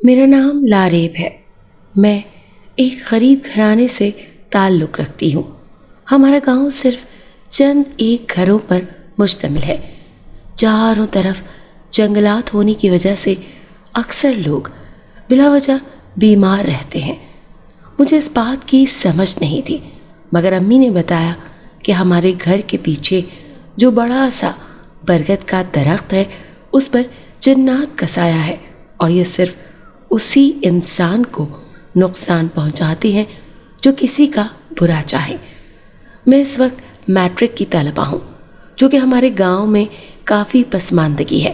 میرا نام لاریب ہے۔ میں ایک غریب گھرانے سے تعلق رکھتی ہوں۔ ہمارا گاؤں صرف چند ایک گھروں پر مشتمل ہے۔ چاروں طرف جنگلات ہونے کی وجہ سے اکثر لوگ بلا وجہ بیمار رہتے ہیں۔ مجھے اس بات کی سمجھ نہیں تھی، مگر امی نے بتایا کہ ہمارے گھر کے پیچھے جو بڑا سا برگد کا درخت ہے اس پر جنات کا سایہ ہے، اور یہ صرف اسی انسان کو نقصان پہنچاتے ہیں جو کسی کا برا چاہے۔ میں اس وقت میٹرک کی طالبہ ہوں، جو کہ ہمارے گاؤں میں کافی پسماندگی ہے۔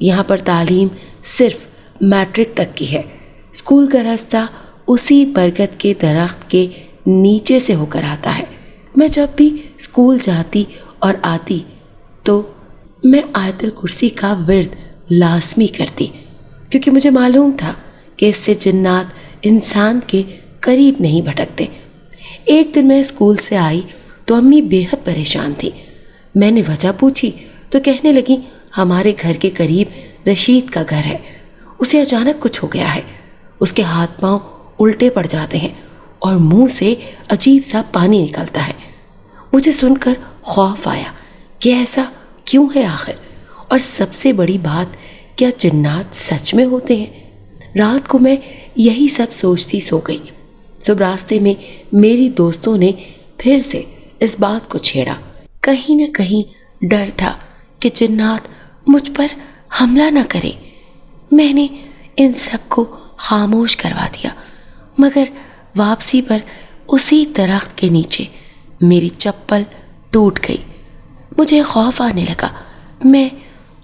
یہاں پر تعلیم صرف میٹرک تک کی ہے۔ اسکول کا راستہ اسی برگد کے درخت کے نیچے سے ہو کر آتا ہے۔ میں جب بھی اسکول جاتی اور آتی تو میں آیت الکرسی کا ورد لازمی کرتی، کیونکہ مجھے معلوم تھا کہ اس سے جنات انسان کے قریب نہیں بھٹکتے۔ ایک دن میں اسکول سے آئی تو امی بے حد پریشان تھی۔ میں نے وجہ پوچھی تو کہنے لگی ہمارے گھر کے قریب رشید کا گھر ہے، اسے اچانک کچھ ہو گیا ہے، اس کے ہاتھ پاؤں الٹے پڑ جاتے ہیں اور منہ سے عجیب سا پانی نکلتا ہے۔ مجھے سن کر خوف آیا کہ ایسا کیوں ہے آخر، اور سب سے بڑی بات، کیا جنات سچ میں ہوتے ہیں؟ رات کو میں یہی سب سوچتی سو گئی۔ صبح راستے میں میری دوستوں نے پھر سے اس بات کو چھیڑا۔ کہیں نہ کہیں ڈر تھا کہ جنات مجھ پر حملہ نہ کرے۔ میں نے ان سب کو خاموش کروا دیا، مگر واپسی پر اسی درخت کے نیچے میری چپل ٹوٹ گئی۔ مجھے خوف آنے لگا۔ میں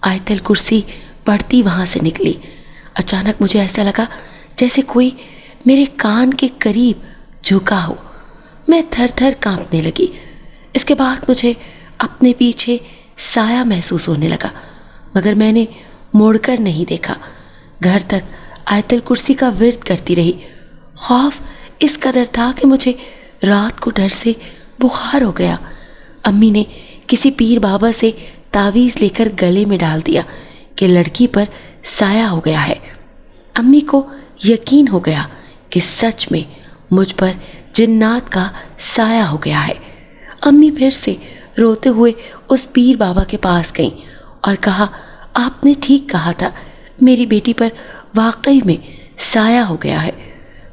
آیت الکرسی پڑھتی وہاں سے نکلی۔ اچانک مجھے ایسا لگا جیسے کوئی میرے کان کے قریب جھکا ہو۔ میں تھر تھر کانپنے لگی۔ اس کے بعد مجھے اپنے پیچھے سایہ محسوس ہونے لگا، مگر میں نے مڑ کر نہیں دیکھا۔ گھر تک آیت الکرسی کا ورد کرتی رہی۔ خوف اس قدر تھا کہ مجھے رات کو ڈر سے بخار ہو گیا۔ امی نے کسی پیر بابا سے تعویذ لے کر گلے میں ڈال دیا کہ لڑکی پر سایہ ہو گیا ہے۔ امی کو یقین ہو گیا کہ سچ میں مجھ پر جنات کا سایہ ہو گیا ہے۔ امی پھر سے روتے ہوئے اس پیر بابا کے پاس گئیں اور کہا، آپ نے ٹھیک کہا تھا، میری بیٹی پر واقعی میں سایہ ہو گیا ہے۔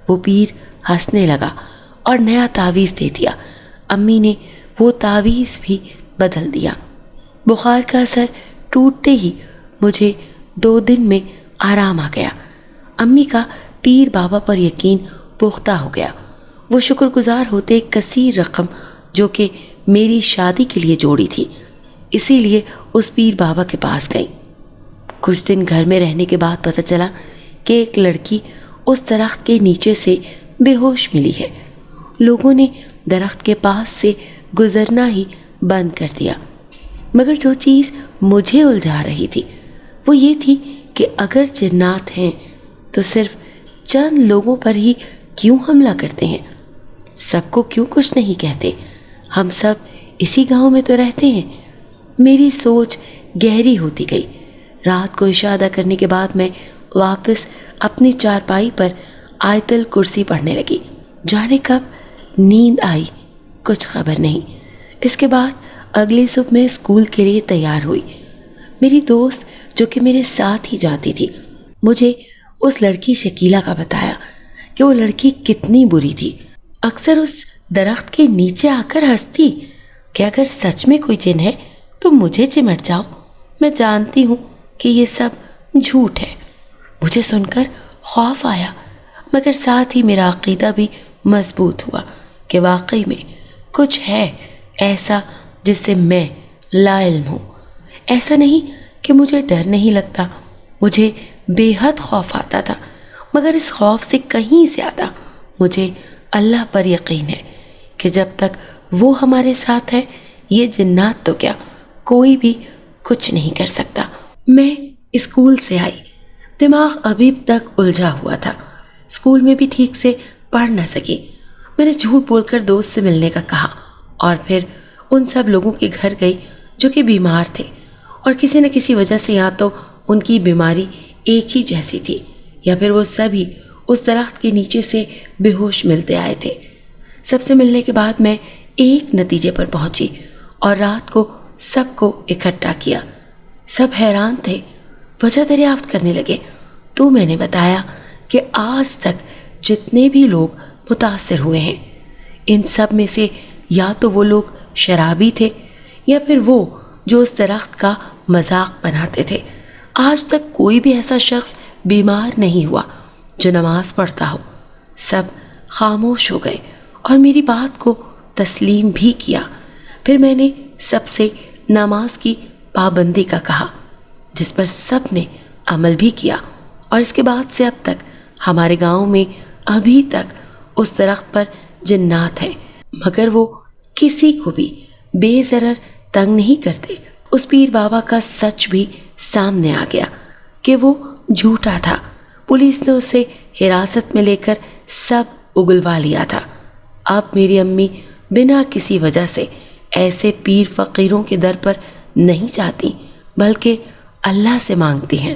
وہ پیر ہنسنے لگا اور نیا تعویذ دے دیا۔ امی نے وہ تعویذ بھی بدل دیا۔ بخار کا اثر ٹوٹتے ہی مجھے 2 دن میں آرام آ گیا۔ امی کا پیر بابا پر یقین پختہ ہو گیا۔ وہ شکر گزار ہوتے ایک کثیر رقم جو کہ میری شادی کے لیے جوڑی تھی، اسی لیے اس پیر بابا کے پاس گئی۔ کچھ دن گھر میں رہنے کے بعد پتہ چلا کہ ایک لڑکی اس درخت کے نیچے سے بے ہوش ملی ہے۔ لوگوں نے درخت کے پاس سے گزرنا ہی بند کر دیا، مگر جو چیز مجھے الجھا رہی تھی وہ یہ تھی کہ اگر جنات ہیں تو صرف چند لوگوں پر ہی کیوں حملہ کرتے ہیں؟ سب کو کیوں کچھ نہیں کہتے؟ ہم سب اسی گاؤں میں تو رہتے ہیں۔ میری سوچ گہری ہوتی گئی۔ رات کو عشاء ادا کرنے کے بعد میں واپس اپنی چارپائی پر آیت الکرسی پڑھنے لگی۔ جانے کب نیند آئی کچھ خبر نہیں۔ اس کے بعد اگلی صبح میں اسکول کے لیے تیار ہوئی۔ میری دوست جو کہ میرے ساتھ ہی جاتی تھی، مجھے اس لڑکی شکیلہ کا بتایا کہ وہ لڑکی کتنی بری تھی، اکثر اس درخت کے نیچے آ کر ہنستی کہ اگر سچ میں کوئی جن ہے تو مجھے چمٹ جاؤ، میں جانتی ہوں کہ یہ سب جھوٹ ہے۔ مجھے سن کر خوف آیا، مگر ساتھ ہی میرا عقیدہ بھی مضبوط ہوا کہ واقعی میں کچھ ہے ایسا جس سے میں لا علم ہوں۔ ایسا نہیں کہ مجھے ڈر نہیں لگتا، مجھے بے حد خوف آتا تھا، مگر اس خوف سے کہیں زیادہ مجھے اللہ پر یقین ہے کہ جب تک وہ ہمارے ساتھ ہے، یہ جنات تو کیا، کوئی بھی کچھ نہیں کر سکتا۔ میں اسکول سے آئی، دماغ ابھی تک الجھا ہوا تھا، اسکول میں بھی ٹھیک سے پڑھ نہ سکی۔ میں نے جھوٹ بول کر دوست سے ملنے کا کہا اور پھر ان سب لوگوں کے گھر گئی جو کہ بیمار تھے، اور کسی نہ کسی وجہ سے یا تو ان کی بیماری ایک ہی جیسی تھی یا پھر وہ سبھی اس درخت کے نیچے سے بے ہوش ملتے آئے تھے۔ سب سے ملنے کے بعد میں ایک نتیجے پر پہنچی اور رات کو سب کو اکٹھا کیا۔ سب حیران تھے، وجہ دریافت کرنے لگے تو میں نے بتایا کہ آج تک جتنے بھی لوگ متاثر ہوئے ہیں، ان سب میں سے یا تو وہ لوگ شرابی تھے یا پھر وہ جو اس درخت کا مذاق بناتے تھے۔ آج تک کوئی بھی ایسا شخص بیمار نہیں ہوا جو نماز پڑھتا ہو۔ سب خاموش ہو گئے اور میری بات کو تسلیم بھی کیا۔ پھر میں نے سب سے نماز کی پابندی کا کہا، جس پر سب نے عمل بھی کیا، اور اس کے بعد سے اب تک ہمارے گاؤں میں ابھی تک اس درخت پر جنات ہیں، مگر وہ کسی کو بھی بے ضرر تنگ نہیں کرتے۔ اس پیر بابا کا سچ بھی سامنے آ گیا کہ وہ جھوٹا تھا۔ پولیس نے اسے حراست میں لے کر سب اگلوا لیا تھا۔ اب میری امی بنا کسی وجہ سے ایسے پیر فقیروں کے در پر نہیں جاتی، بلکہ اللہ سے مانگتی ہیں۔